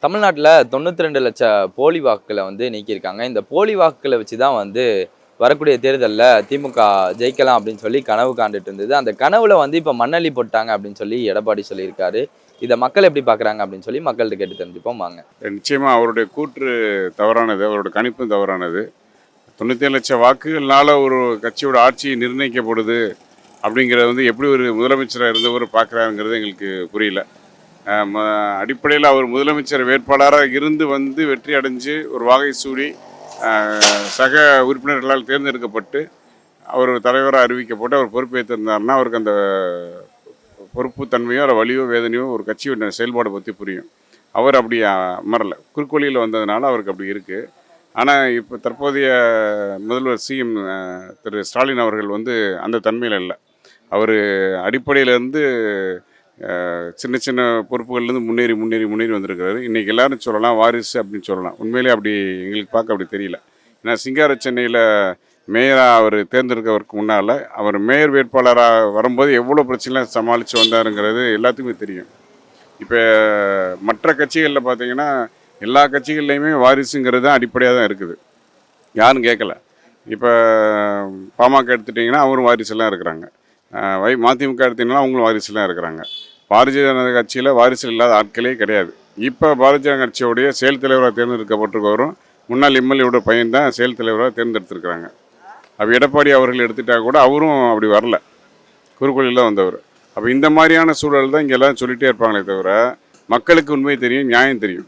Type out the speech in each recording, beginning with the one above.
தமிழ்நாட்டில் 92 லட்சம் போலி வாக்குகளை வந்து நீக்கியிருக்காங்க. இந்த போலி வாக்குகளை வச்சு தான் வந்து வரக்கூடிய தேர்தலில் திமுக ஜெயிக்கலாம் அப்படின்னு சொல்லி கனவு காண்டுட்டு இருந்தது. அந்த கனவுல வந்து இப்போ மண்ணள்ளி போட்டாங்க அப்படின்னு சொல்லி எடப்பாடி சொல்லியிருக்காரு. இதை மக்கள் எப்படி பார்க்குறாங்க அப்படின்னு சொல்லி மக்கள்கிட்ட கேட்டு தெரிஞ்சுப்போம் வாங்க. நிச்சயமாக அவருடைய கூற்று தவறானது, அவருடைய கணிப்பும் தவறானது. 97 லட்சம் வாக்குகள்னால ஒரு கட்சியோட ஆட்சி நிர்ணயிக்கப்படுது அப்படிங்கிறத வந்து எப்படி ஒரு முதலமைச்சராக இருந்தவர் பார்க்குறாருங்கிறது எங்களுக்கு புரியல. அடிப்படையில் அவர் முதலமைச்சர் வேட்பாளராக இருந்து வந்து வெற்றி அடைஞ்சு ஒரு வாகை சூடி சக உறுப்பினர்களால் தேர்ந்தெடுக்கப்பட்டு அவர் தலைவராக அறிவிக்கப்பட்டு அவர் பொறுப்பேற்றிருந்தாருன்னா அவருக்கு அந்த பொறுப்பு தன்மையோ இல்லை வலியோ வேதனையோ ஒரு கட்சியோட செயல்பாடை பற்றி புரியும். அவர் அப்படி அமரலை, குறுக்கோளியில் வந்ததுனால அவருக்கு அப்படி இருக்குது. ஆனால் இப்போ தற்போதைய முதல்வர் சிஎம் திரு ஸ்டாலின் அவர்கள் வந்து அந்த தன்மையில் இல்லை. அவர் அடிப்படையிலேருந்து சின்ன சின்ன பொறுப்புகள்லேருந்து முன்னேறி முன்னேறி முன்னேறி வந்திருக்கிறாரு. இன்றைக்கி எல்லோரும் சொல்லலாம் வாரிசு அப்படின்னு சொல்லலாம். உண்மையிலே அப்படி எங்களுக்கு பார்க்க அப்படி தெரியல. ஏன்னா சிங்கார சென்னையில் மேயராக அவர் தேர்ந்தெடுக்கிறதுக்கு முன்னால் அவர் மேயர் வேட்பாளராக வரும்போது எவ்வளோ பிரச்சனைலாம் சமாளித்து வந்தாருங்கிறது எல்லாத்துக்குமே தெரியும். இப்போ மற்ற கட்சிகளில் பார்த்திங்கன்னா எல்லா கட்சிகள்லையுமே வாரிசுங்கிறது தான் அடிப்படையாக தான் இருக்குது, யாரும் கேட்கல. இப்போ பாமக எடுத்துட்டிங்கன்னா அவரும் வாரிசுலாம் இருக்கிறாங்க, மதிமுக எடுத்திங்கன்னா அவங்களும் வாரிசுலாம் இருக்கிறாங்க. பாரதிய ஜனதா கட்சியில் வாரிசு இல்லாத ஆட்களே கிடையாது. இப்போ பாரதிய ஜனதா கட்சியோடைய செயல் தலைவராக தேர்ந்தெடுக்கப்பட்டிருக்கவரும் முன்னாள் எம்எல்ஏவோட பையன் தான் செயல் தலைவராக தேர்ந்தெடுத்திருக்கிறாங்க. அப்போ எடப்பாடி அவர்கள் எடுத்துட்டால் கூட அவரும் அப்படி வரல, குறுக்கோளில் வந்தவர். அப்போ இந்த மாதிரியான சூழல் தான் இங்கே எல்லாம் சொல்லிகிட்டே இருப்பாங்களே தவிர மக்களுக்கு உண்மை தெரியும், நியாயம் தெரியும்.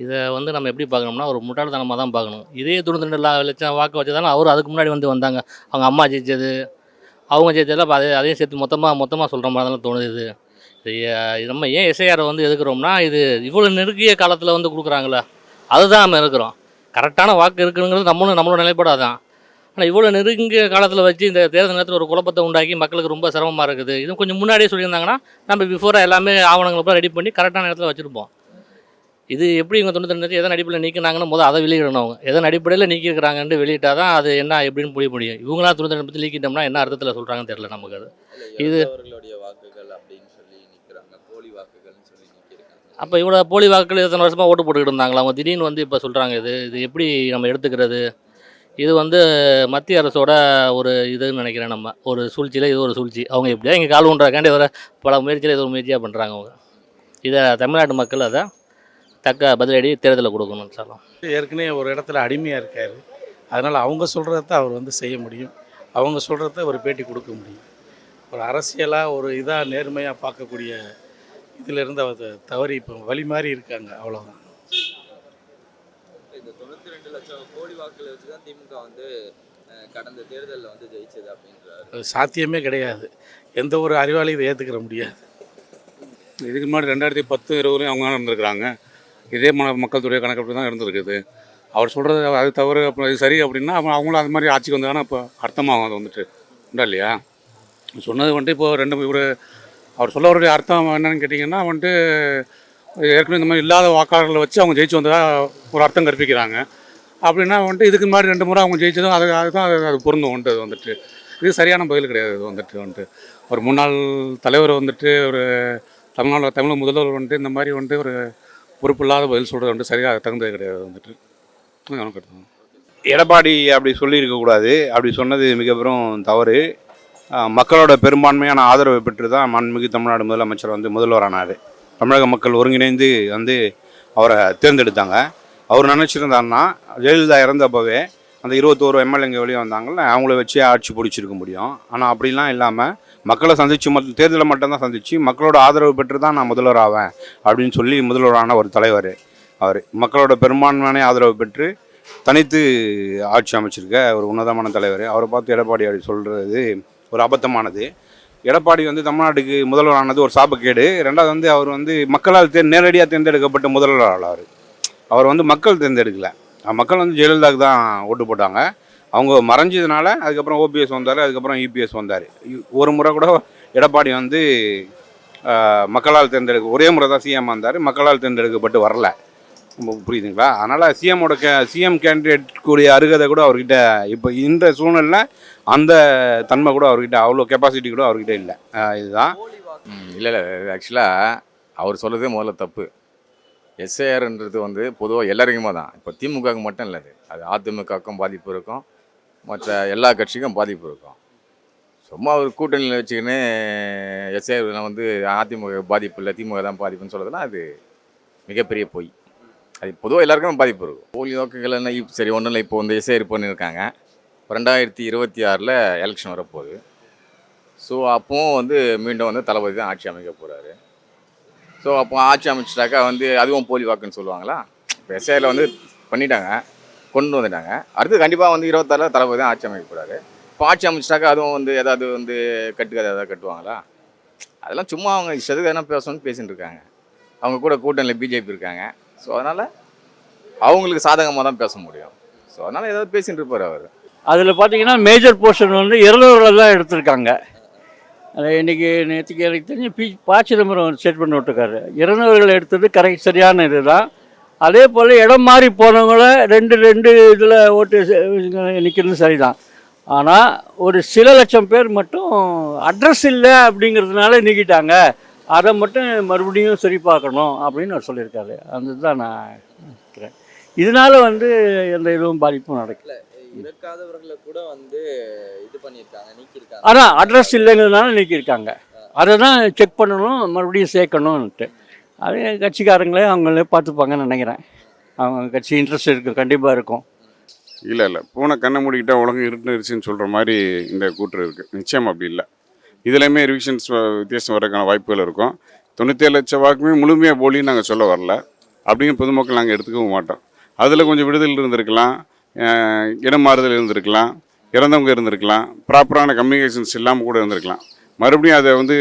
இதை வந்து நம்ம எப்படி பார்க்கணும்னா ஒரு முட்டாள்தனமாக தான் பார்க்கணும். இதே 92 லட்சம் வாக்கு வச்சு தானே அவர் அதுக்கு முன்னாடி வந்தாங்க. அவங்க அம்மா ஜெயிச்சது, அவங்க ஜெயிச்சதெல்லாம் அதையும் சேர்த்து மொத்தமாக சொல்கிற மாதிரி தான் தோணுது. இது நம்ம ஏன் எஸ்ஐஆரை வந்து எதுக்குறோம்னா, இது இவ்வளோ நெருங்கிய காலத்தில் வந்து கொடுக்குறாங்களே, அதுதான் நம்ம இருக்கிறோம். கரெக்டான வாக்கு இருக்குங்கிறது நம்மளோட நிலைப்பாடாக தான். ஆனால் இவ்வளோ நெருங்கிய காலத்தில் வச்சு இந்த தேர்தல் நேரத்தில் ஒரு குழப்பத்தை உண்டாக்கி மக்களுக்கு ரொம்ப சிரமமாக இருக்குது. இதுவும் கொஞ்சம் முன்னாடியே சொல்லியிருந்தாங்கன்னா நம்ம பிஃபோராக எல்லாமே ஆவணங்களும் ரெடி பண்ணி கரெக்டான நேரத்தில் வச்சுருப்போம். இது எப்படி இவங்க 92 எதன் அடிப்படையில் நீக்கினாங்கன்னு அதை வெளியிடணும். அவங்க எதன் அடிப்படையில் நீக்கிருக்கிறாங்கன்னு வெளியிட்டால் தான் அது என்ன எப்படின்னு புரிய முடியும். இவங்களாம் 92 பற்றி நீக்கிட்டோம்னா என்ன அர்த்தத்தில் சொல்கிறாங்கன்னு தெரியல நமக்கு. அது இது வாக்குகள் அப்படின்னு சொல்லி நிற்கிறாங்க, போலி வாக்குகள்னு சொல்லி நிற்கிறாங்க. அப்போ இவ்வளோ போலி வாக்குகள் எத்தனை வருஷமாக ஓட்டு போட்டுக்கிட்டு இருந்தாங்களா? அவங்க திடீர்னு வந்து இப்போ சொல்கிறாங்க. இது எப்படி நம்ம எடுத்துக்கிறது? இது வந்து மத்திய அரசோட ஒரு இதுன்னு நினைக்கிறேன். நம்ம ஒரு சூழ்ச்சியில் இது ஒரு சூழ்ச்சி. அவங்க எப்படியா இங்கே கால் ஊன்றாக்காண்டி வர பல முயற்சியில் இது ஒரு முயற்சியாக பண்ணுறாங்க அவங்க. இதை தமிழ்நாட்டு மக்கள் அதை தக்க பதிலடி தேர்தலில் கொடுக்கணும்னு சொல்லலாம். ஏற்கனவே ஒரு இடத்துல அடிமையாக இருக்கார். அதனால் அவங்க சொல்கிறத அவர் வந்து செய்ய முடியும், அவங்க சொல்கிறத ஒரு பேட்டி கொடுக்க முடியும். ஒரு அரசியலாக ஒரு இதாக நேர்மையாக பார்க்கக்கூடிய இதிலிருந்து அவர் தவறி இப்போ வழி மாறி இருக்காங்க, அவ்வளோதான். இந்த 92 லட்சம் கோடி வாக்குகளை வச்சு தான் திமுக வந்து கடந்த தேர்தலில் வந்து ஜெயிச்சது அப்படின்றாரு. சாத்தியமே கிடையாது. எந்த ஒரு அறிவாளியும் இதை ஏற்றுக்கிற முடியாது. இதுக்கு முன்னாடி 2010-20 அவங்க இருந்திருக்கிறாங்க. இதே மக்கள் தொகை கணக்கெடுப்பு தான் இருந்திருக்குது. அவர் சொல்கிறது அது தவறு, அப்புறம் இது சரி அப்படின்னா அவங்களும் அது மாதிரி ஆட்சிக்கு வந்தாங்கன்னா இப்போ அர்த்தமாகும். அது வந்துட்டு உண்டா இல்லையா? சொன்னது வந்துட்டு இப்போது அவர் சொல்லவருடைய அர்த்தம் என்னன்னு கேட்டிங்கன்னா வந்துட்டு ஏற்கனவே இந்த மாதிரி இல்லாத வாக்காளர்களை வச்சு அவங்க ஜெயிச்சு வந்ததாக ஒரு அர்த்தம் கற்பிக்கிறாங்க. அப்படின்னா வந்துட்டு இதுக்கு மாதிரி 2 முறை அவங்க ஜெயிச்சதும் அதுதான் அது பொருந்தும் வந்துட்டு. அது வந்துட்டு இது சரியான பதில் கிடையாது. இது வந்துட்டு ஒரு முன்னாள் தலைவர் வந்துட்டு ஒரு தமிழ் முதல்வர் வந்துட்டு இந்த மாதிரி வந்துட்டு ஒரு பொறுப்பு இல்லாத பதில் சொல்கிறது வந்துட்டு சரியாக தகுந்தது கிடையாது. வந்துட்டு எடப்பாடி அப்படி சொல்லியிருக்கக்கூடாது. அப்படி சொன்னது மிகப்பெரும் தவறு. மக்களோட பெரும்பான்மையான ஆதரவை பெற்று தான் மாண்புமிகு தமிழ்நாடு முதலமைச்சர் வந்து முதல்வரானார். தமிழக மக்கள் ஒருங்கிணைந்து வந்து அவரை தேர்ந்தெடுத்தாங்க. அவர் நினச்சிருந்தாருன்னா ஜெயலலிதா இறந்தப்போவே அந்த 21 எம்எல்ஏங்க வெளியே வந்தாங்கள்ல, அவங்கள வச்சே ஆட்சி பிடிச்சிருக்க முடியும். ஆனால் அப்படிலாம் இல்லாமல் மக்களை சந்தித்து தேர்தலை மட்டும்தான் சந்தித்து மக்களோட ஆதரவு பெற்று தான் நான் முதல்வர் ஆவேன் அப்படின்னு சொல்லி முதல்வரான ஒரு தலைவர். அவர் மக்களோட பெரும்பான்மையான ஆதரவு பெற்று தனித்து ஆட்சி அமைச்சிருக்க ஒரு உன்னதமான தலைவர். அவரை பார்த்து எடப்பாடி அப்படி சொல்கிறது ஒரு அபத்தமானது. எடப்பாடி வந்து தமிழ்நாட்டுக்கு முதல்வரானது ஒரு சாபக்கேடு. ரெண்டாவது வந்து அவர் வந்து மக்களால் நேரடியாக தேர்ந்தெடுக்கப்பட்ட முதல்வர். அவர் வந்து மக்கள் தேர்ந்தெடுக்கலை. மக்கள் வந்து ஜெயலலிதாவுக்கு தான் ஓட்டு போட்டாங்க. அவங்க மறைஞ்சதுனால அதுக்கப்புறம் ஓபிஎஸ் வந்தார், அதுக்கப்புறம் இபிஎஸ் வந்தார். ஒரு முறை கூட எடப்பாடி வந்து மக்களால் ஒரே முறை தான் சிஎம் வந்தார், மக்களால் தேர்ந்தெடுக்கப்பட்டு வரல. புரியுதுங்களா? அதனால் சிஎம் கேண்டிடேட் கூடிய அருகதை கூட அவர்கிட்ட இப்போ இந்த சூழ்நிலை அந்த தன்மை கூட அவர்கிட்ட, அவ்வளோ கெப்பாசிட்டி கூட அவர்கிட்ட இல்லை. இதுதான் இல்லை ஆக்சுவலாக அவர் சொல்கிறதே முதல்ல தப்பு. எஸ்ஐஆர்ன்றது வந்து பொதுவாக எல்லாருக்குமே தான். இப்போ திமுகவுக்கு மட்டும் இல்லை, அது அதிமுகவுக்கும் பாதிப்பு இருக்கும், மற்ற எல்லா கட்சிக்கும் பாதிப்பு இருக்கும். சும்மா ஒரு கூட்டணியில் வச்சுக்கின்னு எஸ்ஐஆர் வந்து அதிமுக பாதிப்பு இல்லை, திமுக தான் பாதிப்புன்னு சொல்கிறதுலாம் அது மிகப்பெரிய பொய். அது பொதுவாக எல்லாருக்கும் பாதிப்பு இருக்கும். போலி வாக்குகள்னா இப்போ சரி ஒன்றும் இல்லை. இப்போ வந்து எஸ்ஐஆர் பண்ணியிருக்காங்க. 2026 எலெக்ஷன் வரப்போகுது. ஸோ அப்போவும் வந்து மீண்டும் வந்து தளபதி தான் ஆட்சி அமைக்க போகிறாரு. ஸோ அப்போ ஆட்சி அமைச்சிட்டாக்கா வந்து அதுவும் போலி வாக்குன்னு சொல்லுவாங்களா? இப்போ எஸ்ஐஆரில் வந்து பண்ணிட்டாங்க, கொண்டு வந்துட்டாங்க. அடுத்து கண்டிப்பாக வந்து 26 தளபதி தான் ஆட்சி அமைக்க போகிறாரு. இப்போ ஆட்சி அமைச்சிட்டாக்கா அதுவும் வந்து ஏதாவது வந்து கட்டுக்கதை ஏதாவது கட்டுவாங்களா? அதெல்லாம் சும்மா அவங்க இஷ்டத்துக்கு எதனா பேசணும்னு பேசின்னு இருக்காங்க. அவங்க கூட கூட்டணியில் பிஜேபி இருக்காங்க. ஸோ அதனால் அவங்களுக்கு சாதகமாக தான் பேச முடியும். ஸோ அதனால் ஏதாவது பேசின்னு இருப்பார் அவர். அதில் பார்த்தீங்கன்னா மேஜர் போர்ஷன் வந்து இறந்தவர்கள் தான் எடுத்திருக்காங்க. அது இன்றைக்கி நேற்றுக்கு எனக்கு தெரிஞ்சு ப. சிதம்பரம் ஸ்டேட்மெண்ட் விட்டுருக்காரு. இறந்தவர்கள் எடுத்தது கரெக்ட், சரியான இது தான். அதே போல் இடம் மாறி போனவங்கள ரெண்டு இதில் ஓட்டு நிற்கிறது சரிதான். ஆனால் ஒரு சில லட்சம் பேர் மட்டும் அட்ரஸ் இல்லை அப்படிங்கிறதுனால நீக்கிட்டாங்க. அதை மட்டும் மறுபடியும் சரி பார்க்கணும் அப்படின்னு அவர் சொல்லியிருக்காரு. அந்த தான் நான் நினைக்கிறேன். இதனால வந்து எந்த இதுவும் பாதிப்பும் நடக்கல. இறக்காதவர்களை கூட வந்து இது பண்ணியிருக்காங்க, நீக்கியிருக்காங்க. ஆனால் அட்ரஸ் இல்லைங்கிறதுனால நீக்கியிருக்காங்க. அதை தான் செக் பண்ணணும், மறுபடியும் சேர்க்கணும்ன்ட்டு. அது கட்சிக்காரங்களே அவங்களே பார்த்துப்பாங்கன்னு நினைக்கிறேன். அவங்க கட்சி இன்ட்ரெஸ்ட் இருக்குது, கண்டிப்பாக இருக்கும். இல்லை பூனை கண்ணை மூடிக்கிட்டா உலகம் இருட்டுருச்சுன்னு சொல்கிற மாதிரி இந்த கூற்று இருக்குது. நிச்சயம் அப்படி இல்லை. இதுலேயுமே ரிவிஷன்ஸ் வித்தியாசம் வரதுக்கான வாய்ப்புகள் இருக்கும். 97 லட்சம் வாக்குமே முழுமையாக போலின்னு நாங்கள் சொல்ல வரல. அப்படிங்கிற பொதுமக்கள் நாங்கள் எடுத்துக்கவும் மாட்டோம். அதில் கொஞ்சம் விடுதல் இருந்திருக்கலாம், இடம் மாறுதல் இருந்திருக்கலாம், இறந்தவங்க இருந்திருக்கலாம், ப்ராப்பரான கம்யூனிகேஷன்ஸ் இல்லாமல் கூட இருந்திருக்கலாம். மறுபடியும் அதை வந்து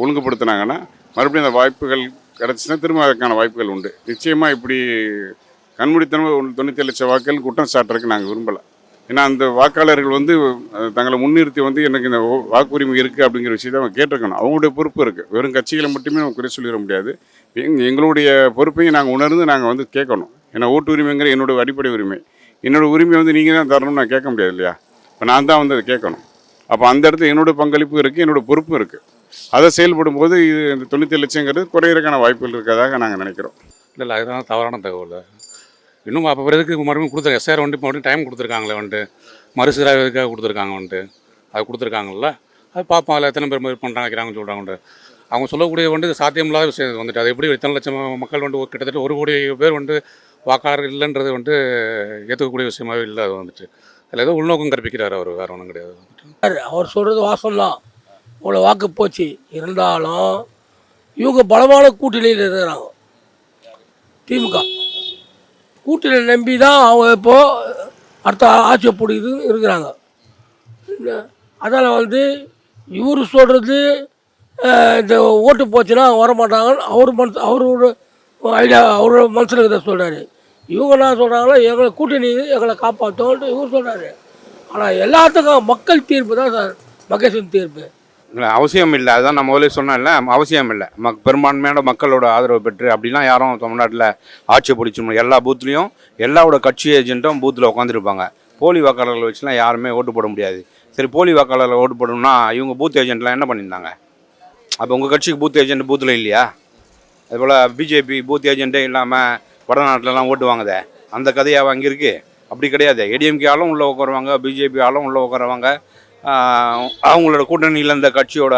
ஒழுங்குபடுத்தினாங்கன்னா மறுபடியும் அந்த வாய்ப்புகள் கிடச்சின்னா திரும்ப அதுக்கான வாய்ப்புகள் உண்டு. நிச்சயமாக இப்படி கண்மூடித்தனமாக 97 லட்சம் வாக்குகள் குற்றம் சாட்டுறதுக்கு நாங்கள் விரும்பலை. ஏன்னா அந்த வாக்காளர்கள் வந்து தங்களை முன்னிறுத்தி வந்து எனக்கு இந்த வாக்குரிமை இருக்குது அப்படிங்கிற விஷயத்தை அவங்க கேட்டிருக்கணும். அவங்களுடைய பொறுப்பு இருக்குது. வெறும் கட்சிகளை மட்டுமே நம்ம குறை சொல்லிட முடியாது. எங்களுடைய பொறுப்பையும் நாங்கள் உணர்ந்து நாங்கள் வந்து கேட்கணும். ஏன்னா ஓட்டு உரிமைங்கிற என்னோடய அடிப்படை உரிமை. என்னோடய உரிமையை வந்து நீங்கள் தான் தரணும்னு நான் கேட்க முடியாது இல்லையா? இப்போ நான் தான் வந்து அதை கேட்கணும். அப்போ அந்த இடத்துல என்னோடய பங்களிப்பு இருக்குது, என்னோடய பொறுப்பும் இருக்குது. அதை செயல்படும் போது இது இந்த 97 லட்சங்கிறது குறையிறதுக்கான வாய்ப்புகள் இருக்கிறதாக நாங்கள் நினைக்கிறோம். இல்லை அதுதான் தவறான தகவல். இன்னும் அப்போ பிறகு மறுபடியும் கொடுத்துருக்காங்க. எஸ்ஆர் வந்துட்டு மறுபடியும் டைம் கொடுத்துருக்காங்களே வந்துட்டு மறுசீராக கொடுத்துருக்காங்க வந்துட்டு அது கொடுத்துருக்காங்கல்ல. அது பார்ப்போம். அதில் எத்தனை பேர் பண்ணுறாங்க வைக்கிறாங்கன்னு சொல்கிறாங்க. அவங்க சொல்லக்கூடிய வந்துட்டு சாத்தியமில்லாத விஷயம் வந்துட்டு. அது எப்படி இத்தனை லட்சம் மக்கள் வந்துட்டு கிட்டத்தட்ட 1 கோடி பேர் வந்துட்டு வாக்காளர் இல்லைன்றது வந்துட்டு ஏற்றுக்கக்கூடிய விஷயமாகவே இல்லை. அது வந்துட்டு அதில் ஏதோ உள்நோக்கம் கற்பிக்கிறார் அவர், வேறு ஒன்றும் கிடையாது. அவர் சொல்கிறது வாசம்தான். இவ்வளோ வாக்கு போச்சு இருந்தாலும் இவங்க பலமான கூட்டணியில் இருக்கிறாங்க. திமுக கூட்டணி நம்பி தான் அவங்க இப்போது அடுத்த ஆட்சியை பிடிக்குதுன்னு இருக்கிறாங்க. அதனால் வந்து இவர் சொல்கிறது இந்த ஓட்டு போச்சுன்னா வரமாட்டாங்கன்னு அவரோட ஐடியா அவரோட மனசில் இதை சொல்கிறாரு. இவங்க என்ன சொல்கிறாங்களோ எங்களை கூட்டணி எங்களை காப்பாற்றோன்ட்டு இவர் சொல்கிறாரு. ஆனால் எல்லாத்துக்கும் மக்கள் தீர்ப்பு தான் சார், மகேசன் தீர்ப்பு. இல்லை அவசியம் இல்லை. அதுதான் நான் முதலே சொன்னேன்ல, அவசியம் இல்லை. பெரும்பான்மையான மக்களோட ஆதரவு பெற்று அப்படிலாம் யாரும் தமிழ்நாட்டில் ஆட்சி பிடிச்ச முடியும். எல்லா பூத்துலேயும் எல்லாரோட கட்சி ஏஜென்ட்டும் பூத்தில் உட்காந்துருப்பாங்க. போலி வாக்காளர்களை வச்சுலாம் யாருமே ஓட்டு போட முடியாது. சரி, போலி வாக்காளர்கள் ஓட்டு போடணும்னா இவங்க பூத் ஏஜென்ட்லாம் என்ன பண்ணியிருந்தாங்க? அப்போ உங்கள் கட்சிக்கு பூத் ஏஜென்ட் பூத்தில் இல்லையா? அதுபோல் பிஜேபி பூத் ஏஜென்ட்டே இல்லாமல் வடநாட்டிலலாம் ஓட்டு வாங்குதே, அந்த கதையாக அங்கே இருக்குது? அப்படி கிடையாது. ஏடிஎம்கே ஆளும் உள்ளே உட்காருவாங்க, பிஜேபி ஆளும் உள்ளே உட்காருவாங்க. அவங்களோட கூட்டணியில் இந்த கட்சியோட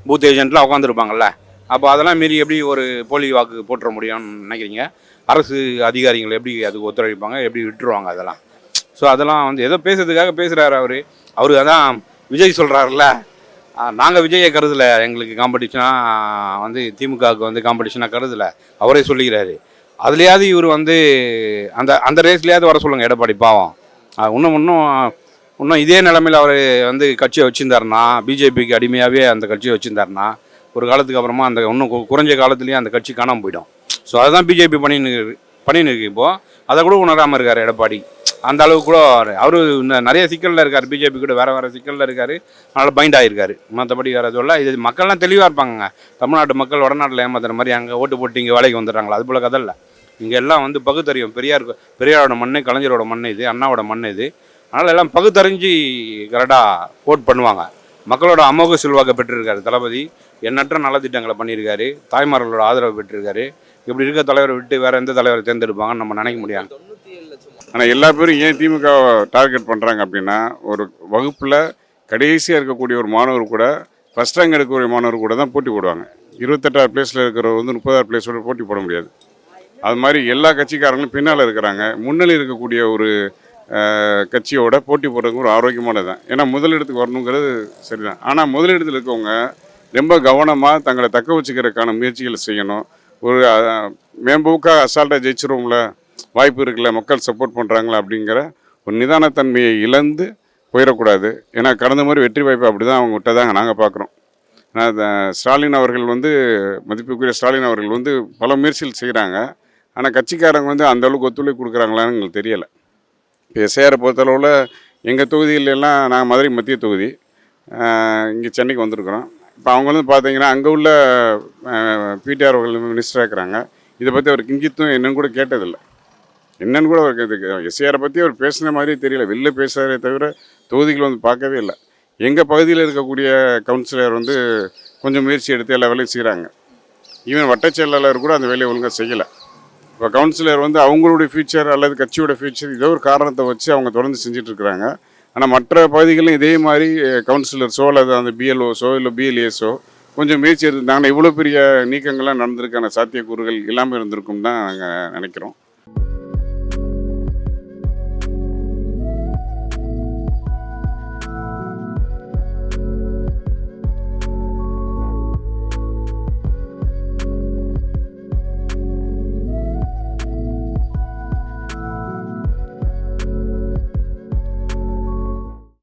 பூத் ஏஜென்ட்லாம் உட்காந்துருப்பாங்கல்ல. அப்போ அதெல்லாம் மீறி எப்படி ஒரு போலி வாக்கு போட்டுற முடியும்னு நினைக்கிறீங்க? அரசு அதிகாரிகள் எப்படி அதுக்கு ஒத்துழைப்பாங்க, எப்படி விட்டுருவாங்க அதெல்லாம்? ஸோ அதெல்லாம் வந்து ஏதோ பேசுறதுக்காக பேசுகிறாரு அவர். அதான் விஜய் சொல்கிறாருல்ல, நாங்கள் விஜயை கருதலை, எங்களுக்கு காம்படிஷனாக வந்து திமுகவுக்கு வந்து காம்படிஷனாக கருதலை அவரே சொல்லிக்கிறாரு. அதுலேயாவது இவர் வந்து அந்த ரேஸ்லேயாவது வர சொல்லுங்கள் எடப்பாடி. பாவம் இன்னும் இதே நிலைமையில் அவர் வந்து கட்சியை வச்சுருந்தாருன்னா, பிஜேபிக்கு அடிமையாகவே அந்த கட்சியை வச்சுருந்தாருன்னா ஒரு காலத்துக்கு அப்புறமா அந்த இன்னும் குறைஞ்ச காலத்துலேயே அந்த கட்சி காணாமல் போயிடும். ஸோ அதுதான் பிஜேபி பண்ணின்னு இருக்கு. இப்போது அதை கூட உணராமல் இருக்கார் எடப்பாடி. அந்த அளவுக்கு கூட அவர் நிறைய சிக்கலில் இருக்கார். பிஜேபி கூட வேறு சிக்கலில் இருக்கார். அதனால் பைண்ட் ஆகிருக்காரு. மற்றபடி வேறு சொல்ல இது மக்கள்லாம் தெளிவாக இருப்பாங்க. தமிழ்நாட்டு மக்கள் வடநாட்டில் ஏமாத்துற மாதிரி அங்கே ஓட்டு போட்டு இங்கே வேலைக்கு வந்துடுறாங்களா? அது போல் கதை இல்லை. இங்கே எல்லாம் வந்து பகுத்தறியும். பெரியாரோட மண், கலைஞரோட மண் இது, அண்ணாவோட மண் இது. அதனால் எல்லாம் பகுத்தறிஞ்சு கரெக்டாக ஓட் பண்ணுவாங்க. மக்களோட அமோக செல்வாக்கை பெற்றிருக்காரு தளபதி. எண்ணற்ற நலத்திட்டங்களை பண்ணியிருக்காரு. தாய்மார்களோட ஆதரவு பெற்றிருக்காரு. இப்படி இருக்க தலைவரை விட்டு வேறு எந்த தலைவரை தேர்ந்தெடுப்பாங்கன்னு நம்ம நினைக்க முடியாது. ஆனால் எல்லா பேரும் ஏன் திமுக டார்கெட் பண்ணுறாங்க அப்படின்னா, ஒரு வகுப்பில் கடைசியாக இருக்கக்கூடிய ஒரு மாணவர் கூட ஃபஸ்ட் ரேங்க் எடுக்கக்கூடிய மாணவர் கூட தான் போட்டி போடுவாங்க. 28வது பிளேஸில் இருக்கிறவர் வந்து 30வது பிளேஸோட போட்டி போட முடியாது. அது மாதிரி எல்லா கட்சிக்காரங்களும் பின்னால் இருக்கிறாங்க. முன்னணி இருக்கக்கூடிய ஒரு கட்சியோட போட்டி போடுறதுக்கு ஒரு ஆரோக்கியமானது தான். ஏன்னா முதலிடத்துக்கு வரணுங்கிறது சரிதான். ஆனால் முதலிடத்தில் இருக்கவங்க ரொம்ப கவனமாக தங்களை தக்க வச்சுக்கிறதுக்கான முயற்சிகளை செய்யணும். ஒரு மேம்போக்காக அசால்ட்டாக ஜெயிச்சிருவோம்ல, வாய்ப்பு இருக்குல்ல, மக்கள் சப்போர்ட் பண்ணுறாங்களா அப்படிங்கிற ஒரு நிதானத்தன்மையை இழந்து போயிடக்கூடாது. ஏன்னா கடந்த மாதிரி வெற்றி வாய்ப்பு அப்படி தான் அவங்க விட்டதாங்க நாங்கள் பார்க்குறோம். ஸ்டாலின் அவர்கள் வந்து மதிப்புக்குரிய ஸ்டாலின் அவர்கள் வந்து பல முயற்சிகள் செய்கிறாங்க. ஆனால் கட்சிக்காரங்க வந்து அந்தளவுக்கு ஒத்துழைப்பு கொடுக்குறாங்களான்னு எங்களுக்கு தெரியலை. இப்போ எஸ்ஐஆரை பொறுத்தளவில் எங்கள் தொகுதியிலெல்லாம் நாங்கள் மதுரை மத்திய தொகுதி, இங்கே சென்னைக்கு வந்திருக்கிறோம். இப்போ அவங்க வந்து பார்த்தீங்கன்னா அங்கே உள்ள பிடிஆர் அவர்கள் மினிஸ்டராக இருக்கிறாங்க. இதை பற்றி அவர் கிஞ்சித்தும் என்னன்னு கூட கேட்டதில்லை. என்னன்னு கூட அவருக்கு எஸ்ஐஆரை பற்றி அவர் பேசுன மாதிரியே தெரியல. வெளில பேசுகிறதே தவிர தொகுதிகள் வந்து பார்க்கவே இல்லை. எங்கள் பகுதியில் இருக்கக்கூடிய கவுன்சிலர் வந்து கொஞ்சம் முயற்சி எடுத்து எல்லா வேலையும் செய்கிறாங்க. ஈவன் வட்டச் செயலாளர் கூட அந்த வேலையை ஒழுங்காக செய்யலை. இப்போ கவுன்சிலர் வந்து அவங்களுடைய ஃபியூச்சர் அல்லது கட்சியோட ஃபியூச்சர் ஏதோ ஒரு காரணத்தை வச்சு அவங்க தொடர்ந்து செஞ்சிட்ருக்குறாங்க. ஆனால் மற்ற பகுதிகளிலும் இதே மாதிரி கவுன்சிலர்ஸோ அல்லது அந்த பிஎல்ஓஸோ இல்லை பிஎல்ஏஸோ கொஞ்சம் முயற்சி எடுத்துருந்தாங்கன்னா இவ்வளோ பெரிய நீக்கங்கள்லாம் நடந்திருக்கான சாத்தியக்கூறுகள் இல்லாமல் இருந்திருக்கும் தான் நாங்கள் நினைக்கிறோம்.